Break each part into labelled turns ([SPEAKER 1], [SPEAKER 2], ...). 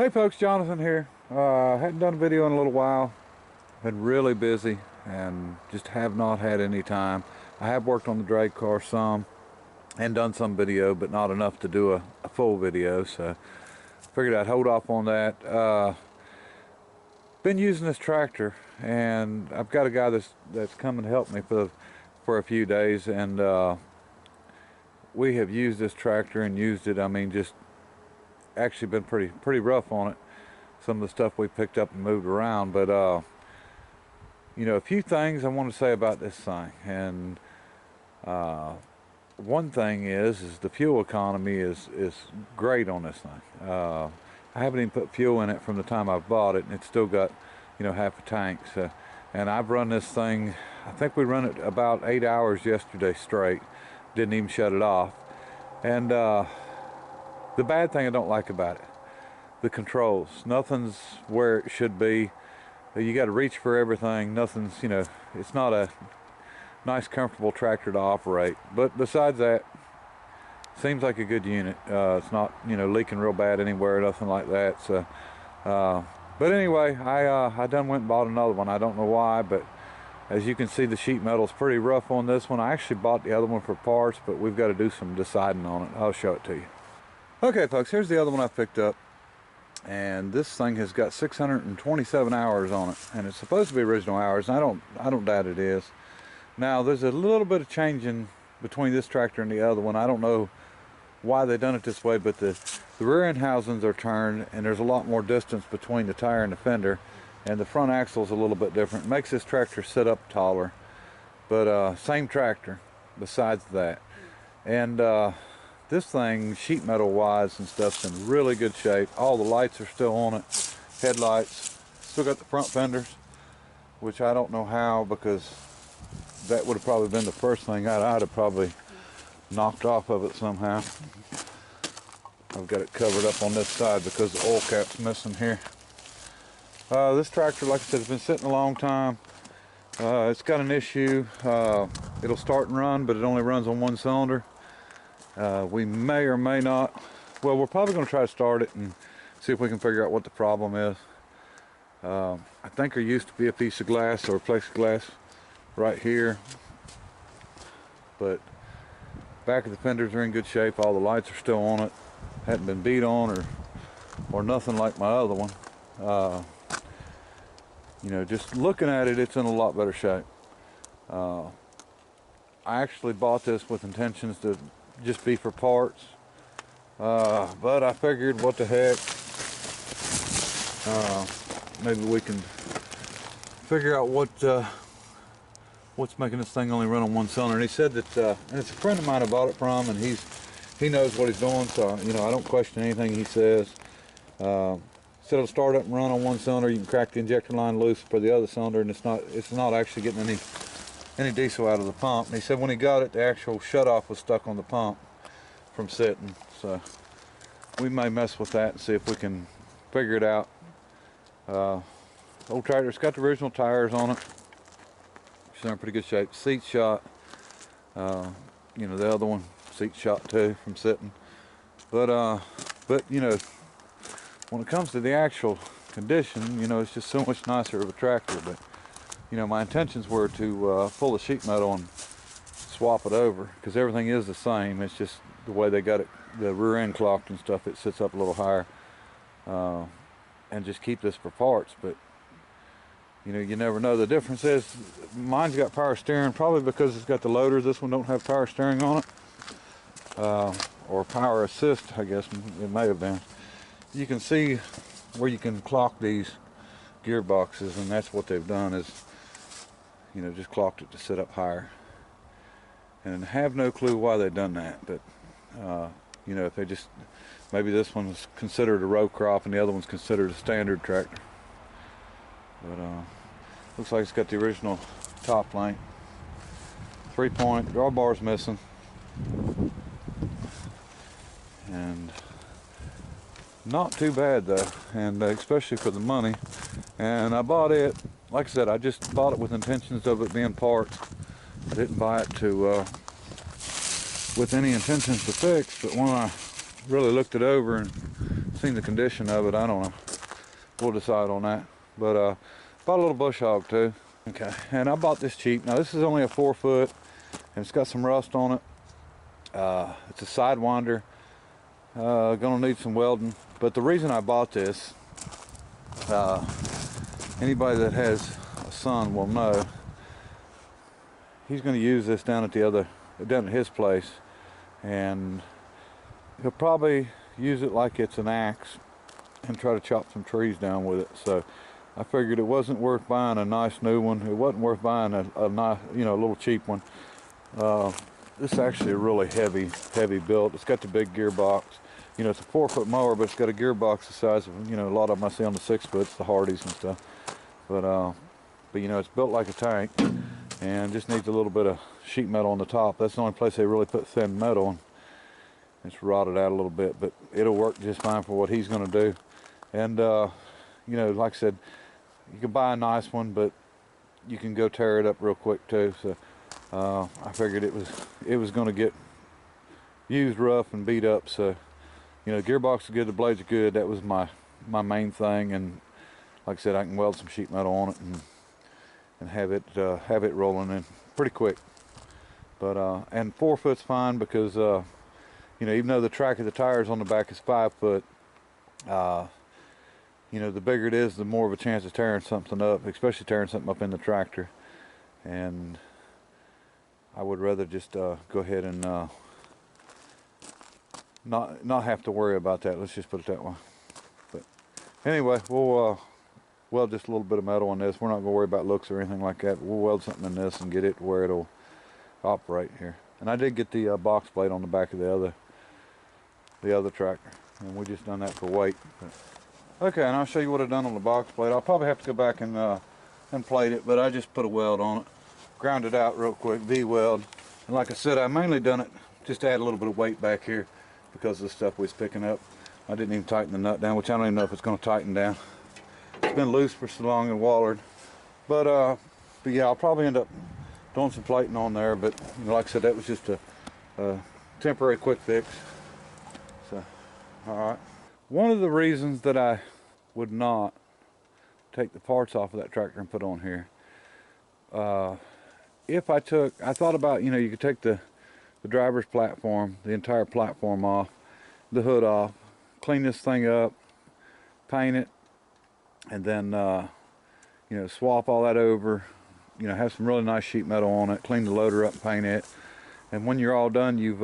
[SPEAKER 1] Hey folks, Jonathan here. Hadn't done a video in a little while. Been really busy and just have not had any time. I have worked on the drag car some and done some video, but not enough to do a full video, so figured I'd hold off on that. Been using this tractor, and I've got a guy that's coming to help me for a few days, and we have used this tractor and used it. I mean, just actually been pretty rough on it. Some of the stuff we picked up and moved around, but you know, a few things I want to say about this thing. And one thing is the fuel economy is great on this thing. I haven't even put fuel in it from the time I've bought it, and it's still got, you know, half a tank. So, and I've run this thing, I think we run it about 8 hours yesterday straight. Didn't even shut it off. And the bad thing I don't like about it, the controls. Nothing's where it should be. You got to reach for everything. Nothing's, you know, it's not a nice, comfortable tractor to operate. But besides that, seems like a good unit. It's not, you know, leaking real bad anywhere, nothing like that. So, but anyway, I done went and bought another one. I don't know why, but as you can see, the sheet metal's pretty rough on this one. I actually bought the other one for parts, but we've got to do some deciding on it. I'll show it to you. Okay folks, here's the other one I picked up, and this thing has got 627 hours on it, and it's supposed to be original hours, and I don't doubt it is. Now there's a little bit of changing between this tractor and the other one. I don't know why they done it this way, but the rear end housings are turned, and there's a lot more distance between the tire and the fender, and the front axle's a little bit different. It makes this tractor sit up taller, but same tractor besides that. And this thing, sheet metal wise and stuff's in really good shape. All the lights are still on it, headlights. Still got the front fenders, which I don't know how, because that would have probably been the first thing I'd have probably knocked off of it somehow. I've got it covered up on this side because the oil cap's missing here. This tractor, like I said, has been sitting a long time. It's got an issue. It'll start and run, but it only runs on one cylinder. We may or may not, well, we're probably going to try to start it and see if we can figure out what the problem is. I think there used to be a piece of glass or plexiglass right here, but back of the fenders are in good shape. All the lights are still on it, hadn't been beat on or nothing like my other one. You know, just looking at it, it's in a lot better shape. I actually bought this with intentions to just be for parts, but I figured, what the heck, maybe we can figure out what's making this thing only run on one cylinder. And he said that, and it's a friend of mine I bought it from, and he knows what he's doing, so you know, I don't question anything he says. Said it'll start up and run on one cylinder. You can crack the injector line loose for the other cylinder, and it's not actually getting any diesel out of the pump. And he said when he got it, the actual shutoff was stuck on the pump from sitting. So we may mess with that and see if we can figure it out. Old tractor's got the original tires on it, which are in pretty good shape. Seat shot. You know, the other one, seat shot too from sitting. But you know, when it comes to the actual condition, you know, it's just so much nicer of a tractor. But you know, my intentions were to pull the sheet metal and swap it over, because everything is the same. It's just the way they got it, the rear end clocked and stuff, it sits up a little higher, and just keep this for parts. But you know, you never know. The difference is mine's got power steering, probably because it's got the loader. This one don't have power steering on it, or power assist, I guess it may have been. You can see where you can clock these gearboxes, and that's what they've done, is, you know, just clocked it to sit up higher. And I have no clue why they've done that, but you know, if they just, maybe this one's considered a row crop and the other one's considered a standard tractor. But looks like it's got the original top link. 3-point drawbar's missing, and not too bad though, and especially for the money. And I bought it, like I said, I just bought it with intentions of it being parts. I didn't buy it to with any intentions to fix, but when I really looked it over and seen the condition of it. I don't know. We'll decide on that. But bought a little bush hog too. Okay, and I bought this cheap. Now this is only a 4-foot, and it's got some rust on it. It's a sidewinder. Gonna need some welding. But the reason I bought this, anybody that has a son will know, he's going to use this down at his place, and he'll probably use it like it's an axe and try to chop some trees down with it. So I figured it wasn't worth buying a nice new one. It wasn't worth buying a nice, you know, a little cheap one. This is actually a really heavy build. It's got the big gearbox. You know, it's a 4-foot mower, but it's got a gearbox the size of, you know, a lot of them I see on the 6-foots, the Hardys and stuff. But you know, it's built like a tank, and just needs a little bit of sheet metal on the top. That's the only place they really put thin metal, and it's rotted out a little bit, but it'll work just fine for what he's going to do. And you know, like I said, you can buy a nice one, but you can go tear it up real quick too. So I figured it was going to get used rough and beat up. So, you know, the gearbox is good, the blades are good. That was my main thing. And like I said, I can weld some sheet metal on it and have it rolling in pretty quick. But and 4 foot's fine because you know, even though the track of the tires on the back is 5 foot, you know, the bigger it is, the more of a chance of tearing something up, especially tearing something up in the tractor. And I would rather just go ahead and not have to worry about that. Let's just put it that way. But anyway, we'll weld just a little bit of metal on this. We're not going to worry about looks or anything like that. We'll weld something in this and get it to where it'll operate here. And I did get the box plate on the back of the other tractor, and we just done that for weight. But, okay, and I'll show you what I've done on the box plate. I'll probably have to go back and plate it, but I just put a weld on it, ground it out real quick, V-weld. And like I said, I mainly done it just to add a little bit of weight back here because of the stuff we was picking up. I didn't even tighten the nut down, which I don't even know if it's going to tighten down. It's been loose for so long and wallered. But yeah, I'll probably end up doing some plating on there. But you know, like I said, that was just a temporary quick fix. So, all right. One of the reasons that I would not take the parts off of that tractor and put on here, if I thought about, you know, you could take the driver's platform, the entire platform off, the hood off, clean this thing up, paint it, and then you know, swap all that over, you know, have some really nice sheet metal on it, clean the loader up, paint it, and when you're all done, you've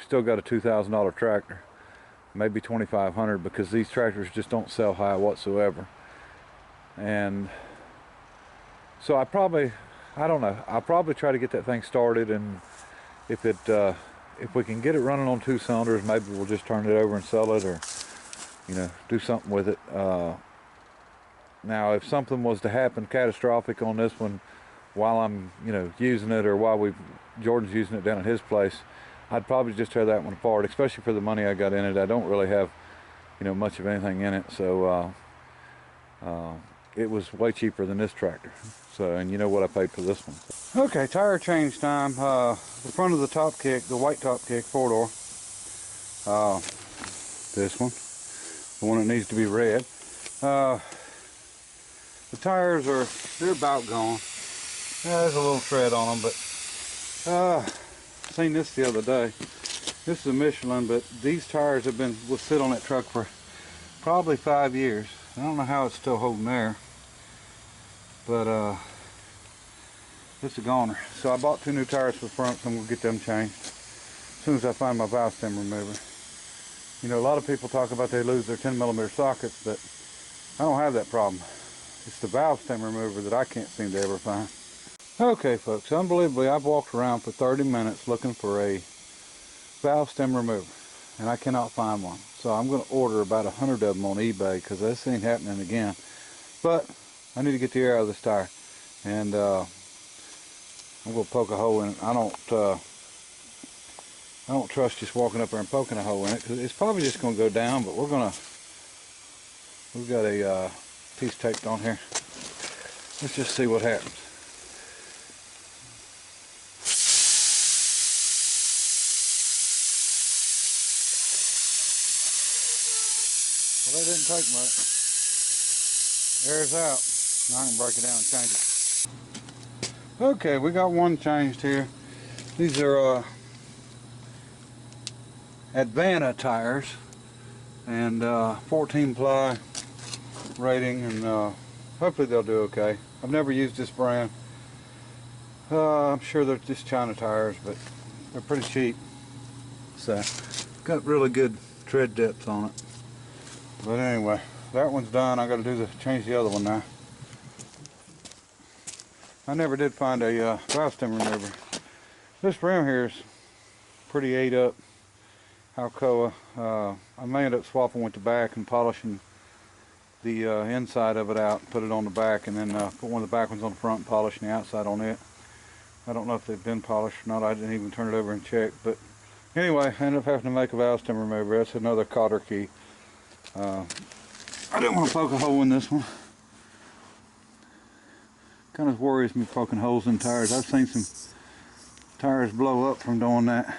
[SPEAKER 1] still got a $2,000 tractor, maybe $2,500, because these tractors just don't sell high whatsoever. And so I don't know, I'll probably try to get that thing started, and if we can get it running on 2 cylinders, maybe we'll just turn it over and sell it, or you know, do something with it. Now if something was to happen catastrophic on this one while I'm, you know, using it, or while Jordan's using it down at his place, I'd probably just tear that one apart, especially for the money I got in it. I don't really have, you know, much of anything in it, so it was way cheaper than this tractor. So, and you know what I paid for this one. Okay, tire change time. The front of the top kick, the white top kick, 4-door. This one, the one that needs to be red. The tires they're about gone. There's a little tread on them, but seen this the other day. This is a Michelin, but these tires will sit on that truck for probably 5 years. I don't know how it's still holding there, but it's a goner. So I bought 2 new tires for the front, so I'm gonna get them changed as soon as I find my valve stem remover. You know, a lot of people talk about they lose their 10mm sockets, but I don't have that problem. It's the valve stem remover that I can't seem to ever find. Okay folks, unbelievably, I've walked around for 30 minutes looking for a valve stem remover, and I cannot find one. So I'm going to order about 100 of them on eBay, because this ain't happening again. But I need to get the air out of this tire, and I'm going to poke a hole in it. I don't trust just walking up there and poking a hole in it, because it's probably just going to go down. But we've got a piece taped on here. Let's just see what happens. Well, they didn't take much. Air's out. Now I can break it down and change it. Okay, we got one changed here. These are Advanta tires, and 14 ply rating, and hopefully they'll do okay. I've never used this brand. I'm sure they're just China tires, but they're pretty cheap. So got really good tread depth on it. But anyway, that one's done. I got to change the other one now. I never did find a valve stem remover. This rim here is pretty ate up. Alcoa. I may end up swapping with the back and polishing the inside of it out, put it on the back, and then put one of the back ones on the front and polishing the outside on it. I don't know if they've been polished or not. I didn't even turn it over and check. But anyway, I ended up having to make a valve stem remover. That's another cotter key. I didn't want to poke a hole in this one. Kind of worries me poking holes in tires. I've seen some tires blow up from doing that.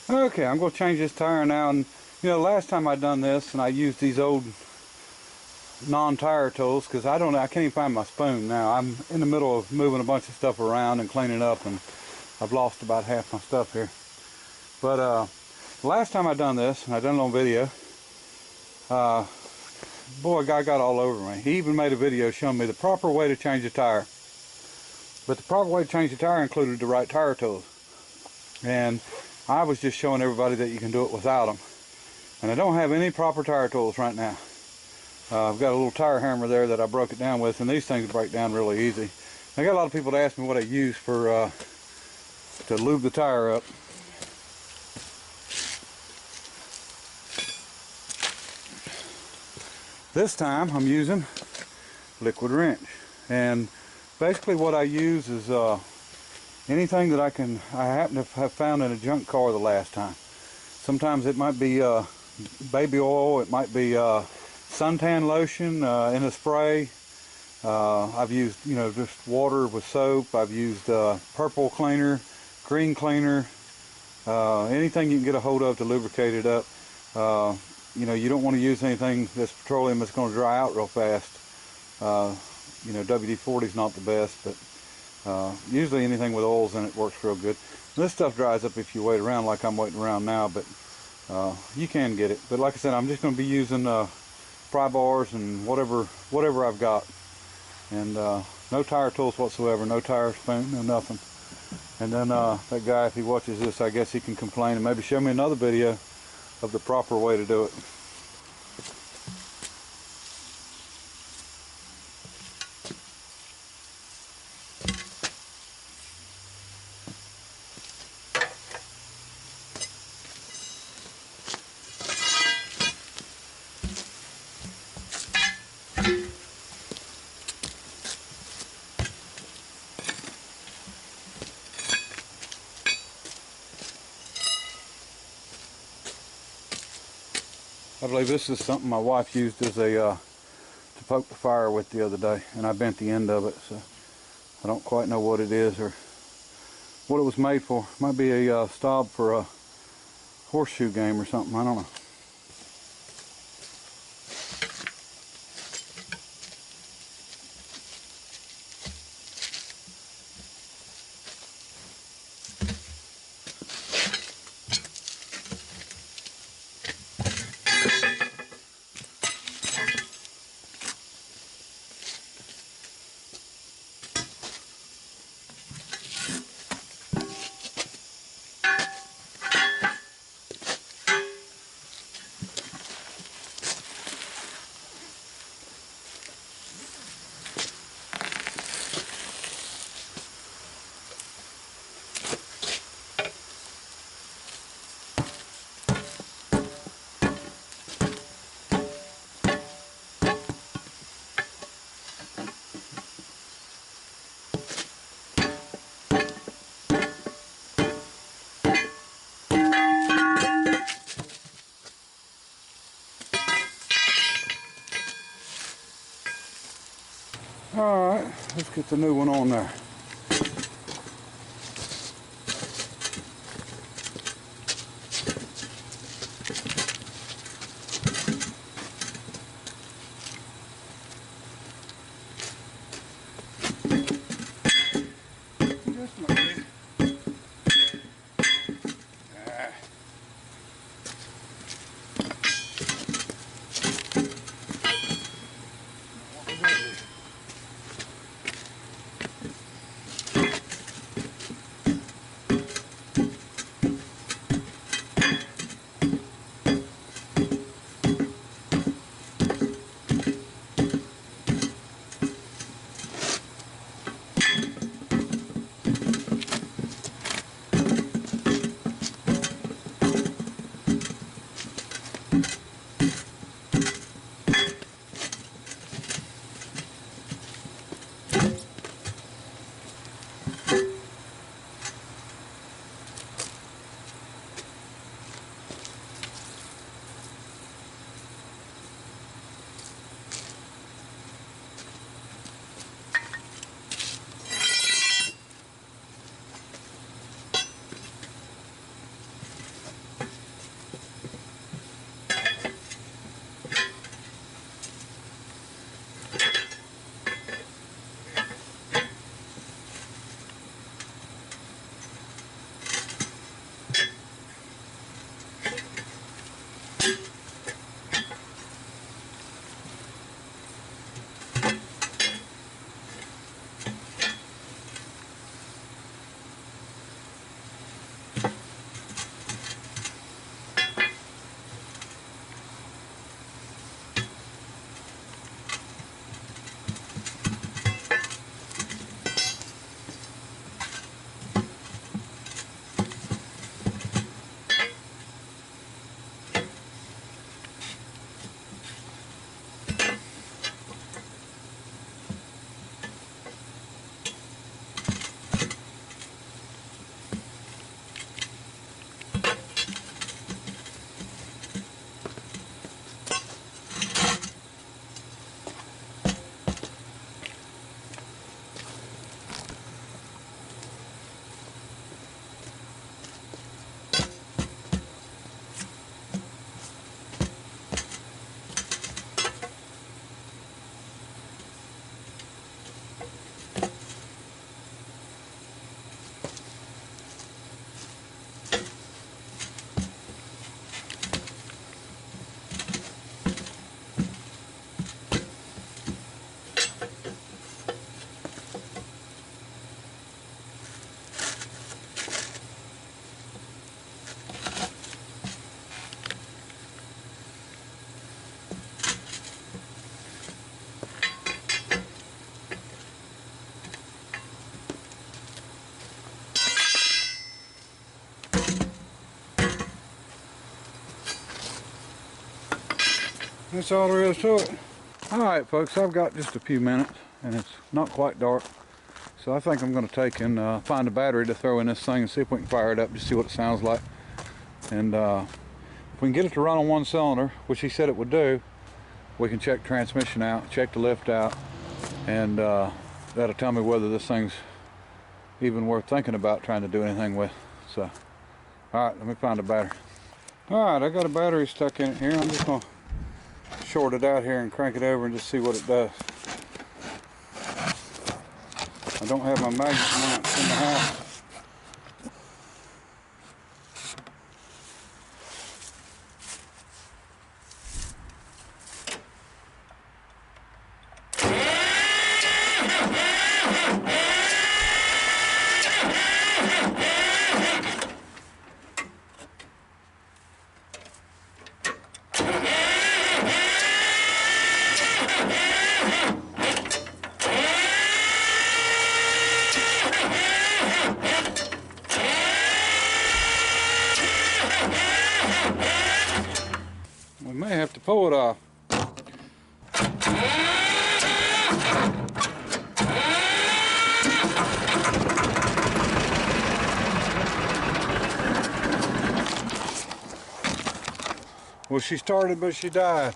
[SPEAKER 1] Okay, I'm going to change this tire now. And you know, last time I done this, and I used these old non-tire tools, because I can't even find my spoon now. I'm in the middle of moving a bunch of stuff around and cleaning up, and I've lost about half my stuff here. But last time I done this, and I done it on video, boy, a guy got all over me. He even made a video showing me the proper way to change a tire. But the proper way to change the tire included the right tire tools. And I was just showing everybody that you can do it without them. And I don't have any proper tire tools right now. I've got a little tire hammer there that I broke it down with, and these things break down really easy. I got a lot of people that ask me what I use for to lube the tire up. This time I'm using liquid wrench, and basically what I use is anything that I happen to have found in a junk car the last time. Sometimes it might be baby oil, it might be suntan lotion in a spray. I've used, you know, just water with soap. I've used purple cleaner, green cleaner, anything you can get a hold of to lubricate it up. You know, you don't want to use anything that's petroleum that's going to dry out real fast. You know, WD-40 is not the best, but usually anything with oils in it works real good. This stuff dries up if you wait around like I'm waiting around now, but you can get it. But like I said, I'm just going to be using pry bars and whatever I've got, and no tire tools whatsoever, no tire spoon, no nothing. And then that guy, if he watches this, I guess he can complain and maybe show me another video of the proper way to do it. I believe this is something my wife used as a to poke the fire with the other day, and I bent the end of it, so I don't quite know what it is or what it was made for. It might be a stop for a horseshoe game or something, I don't know. Alright, let's get the new one on there.
[SPEAKER 2] That's all there is to it.
[SPEAKER 1] Alright folks, I've got just a few minutes and it's not quite dark. So I think I'm going to take and find a battery to throw in this thing and see if we can fire it up, just see what it sounds like. And if we can get it to run on one cylinder, which he said it would do, we can check transmission out, check the lift out, and that'll tell me whether this thing's even worth thinking about trying to do anything with. So, alright, let me find a battery.
[SPEAKER 2] Alright, I got a battery stuck in it here. I'm just going to short it out here and crank it over and just see what it does. I don't have my magnet mounts in the house. We may have to pull it off. Well, she started, but she died.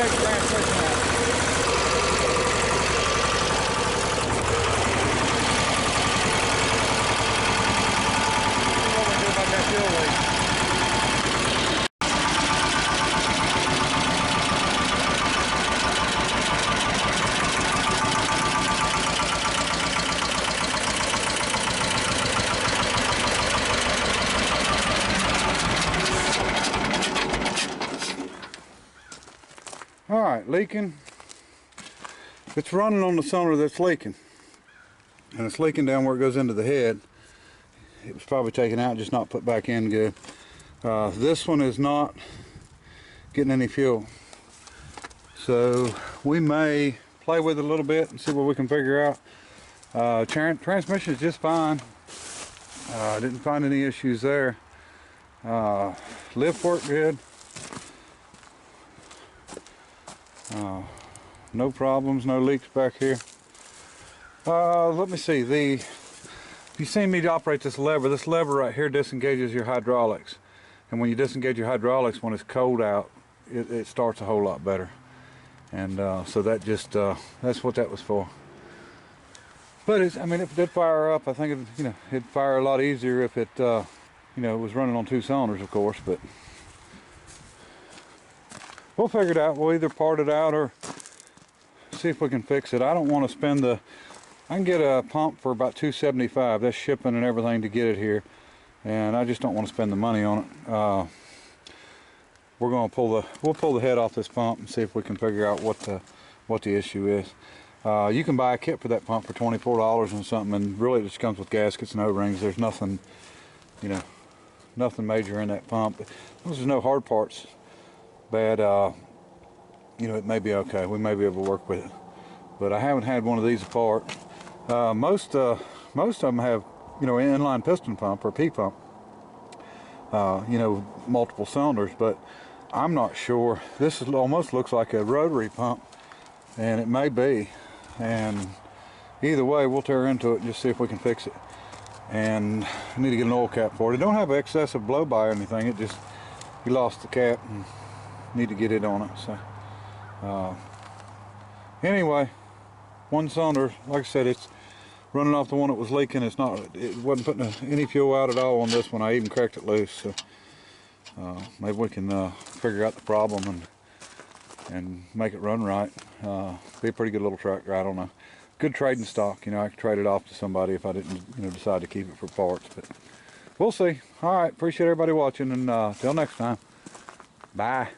[SPEAKER 2] take the transmission out. What we do about that fuel leak. All right, leaking. It's running on the cylinder that's leaking. And it's leaking down where it goes into the head. It was probably taken out, just not put back in good. This one is not getting any fuel. So we may play with it a little bit and see what we can figure out. Transmission is just fine. Didn't find any issues there. Lift worked good. No problems, no leaks back here. Let me see. If you've seen me operate this lever right here disengages your hydraulics. And when you disengage your hydraulics, when it's cold out, it starts a whole lot better. And so that just that's what that was for. But I mean, if it did fire up, I think it'd fire a lot easier if it was running on 2 cylinders, of course. But we'll figure it out. We'll either part it out or see if we can fix it. I don't want to spend I can get a pump for about $275. That's shipping and everything to get it here, and I just don't want to spend the money on it. We'll pull the head off this pump and see if we can figure out what the issue is. You can buy a kit for that pump for $24 and something, and really it just comes with gaskets and O-rings. There's nothing, nothing major in that pump. There's no hard parts bad. It may be okay. We may be able to work with it, but I haven't had one of these apart. Most of them have, inline piston pump or P pump. Multiple cylinders, but I'm not sure. This almost looks like a rotary pump, and it may be. And either way, we'll tear into it and just see if we can fix it. And I need to get an oil cap for it. It don't have excessive blow by or anything. It just, we lost the cap and need to get it on it. So anyway, 1 cylinder, like I said, it's running off the one that was leaking. It wasn't putting any fuel out at all on this one. I even cracked it loose. So maybe we can figure out the problem and make it run right. Be a pretty good little tractor. I don't know. Good trading stock. I could trade it off to somebody if I didn't decide to keep it for parts. But we'll see. All right. Appreciate everybody watching, and till next time. Bye.